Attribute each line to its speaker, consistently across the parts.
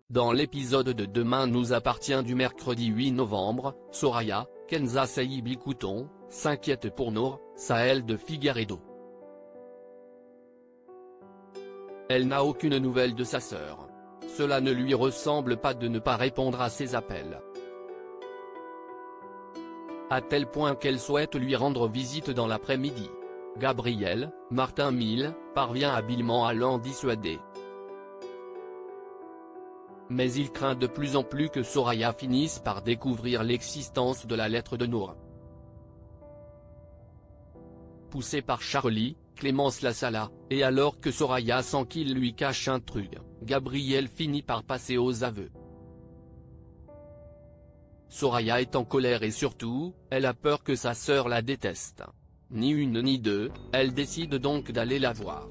Speaker 1: Dans l'épisode de Demain nous appartient du mercredi 8 novembre, Soraya, Kenza Saibi Couton, s'inquiète pour Nour, Sahel de Figueiredo. Elle n'a aucune nouvelle de sa sœur. Cela ne lui ressemble pas de ne pas répondre à ses appels. À tel point qu'elle souhaite lui rendre visite dans l'après-midi. Gabriel, Martin Mille, parvient habilement à l'en dissuader. Mais il craint de plus en plus que Soraya finisse par découvrir l'existence de la lettre de Nour. Poussée par Charlie, Clémence la Sala, et alors que Soraya sent qu'il lui cache un truc, Gabriel finit par passer aux aveux. Soraya est en colère et surtout, elle a peur que sa sœur la déteste. Ni une ni deux, elle décide donc d'aller la voir.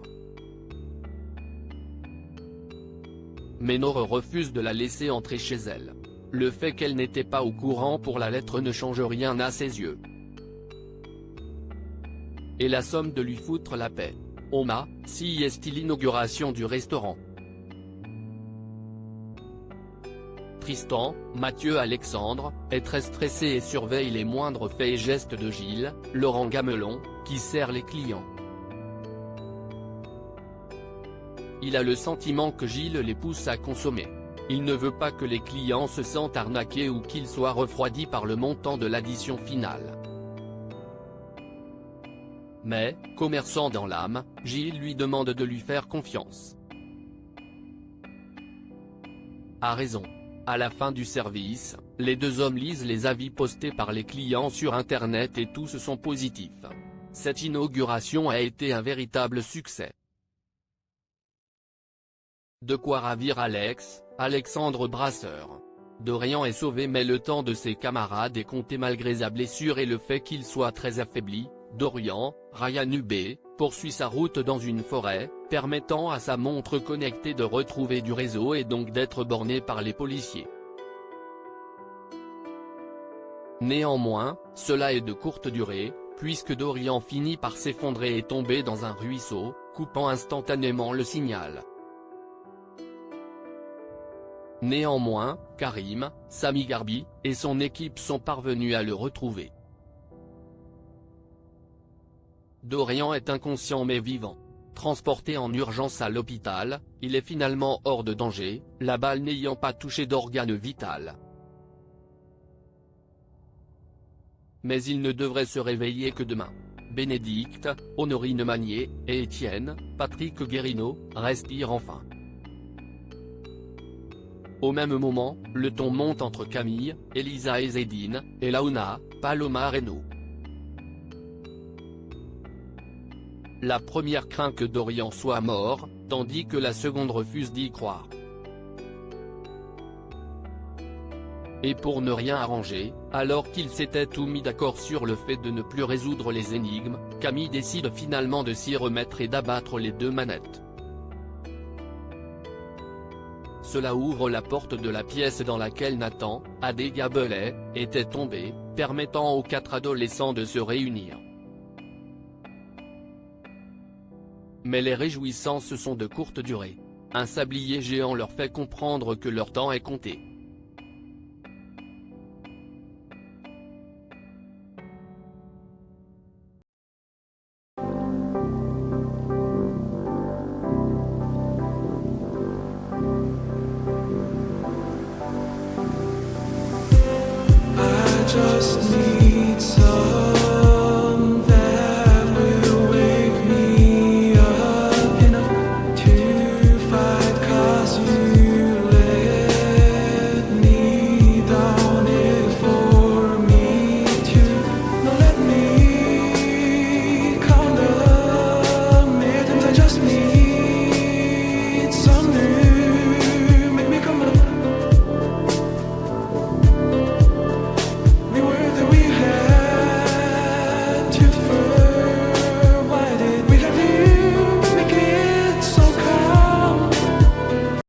Speaker 1: Mais Nour refuse de la laisser entrer chez elle. Le fait qu'elle n'était pas au courant pour la lettre ne change rien à ses yeux. Et la somme de lui foutre la paix. Oma, si est l'inauguration du restaurant. Tristan, Mathieu Alexandre, est très stressé et surveille les moindres faits et gestes de Gilles, Laurent Gamelon, qui sert les clients. Il a le sentiment que Gilles les pousse à consommer. Il ne veut pas que les clients se sentent arnaqués ou qu'ils soient refroidis par le montant de l'addition finale. Mais, commerçant dans l'âme, Gilles lui demande de lui faire confiance. A raison. À la fin du service, les deux hommes lisent les avis postés par les clients sur Internet et tous sont positifs. Cette inauguration a été un véritable succès. De quoi ravir Alexandre Brasseur. Dorian est sauvé mais le temps de ses camarades est compté malgré sa blessure et le fait qu'il soit très affaibli. Dorian, Ryan Hubé, poursuit sa route dans une forêt, permettant à sa montre connectée de retrouver du réseau et donc d'être borné par les policiers. Néanmoins, cela est de courte durée, puisque Dorian finit par s'effondrer et tomber dans un ruisseau, coupant instantanément le signal. Néanmoins, Karim, Sami Garbi, et son équipe sont parvenus à le retrouver. Dorian est inconscient mais vivant. Transporté en urgence à l'hôpital, il est finalement hors de danger, la balle n'ayant pas touché d'organe vital. Mais il ne devrait se réveiller que demain. Bénédicte, Honorine Magnier, et Étienne, Patrick Guérino, respirent enfin. Au même moment, le ton monte entre Camille, Elisa et Zédine, et Launa, Paloma Reno. La première craint que Dorian soit mort, tandis que la seconde refuse d'y croire. Et pour ne rien arranger, alors qu'ils s'étaient tous mis d'accord sur le fait de ne plus résoudre les énigmes, Camille décide finalement de s'y remettre et d'abattre les deux manettes. Cela ouvre la porte de la pièce dans laquelle Nathan, Adé Gabelet, était tombé, permettant aux quatre adolescents de se réunir. Mais les réjouissances sont de courte durée. Un sablier géant leur fait comprendre que leur temps est compté.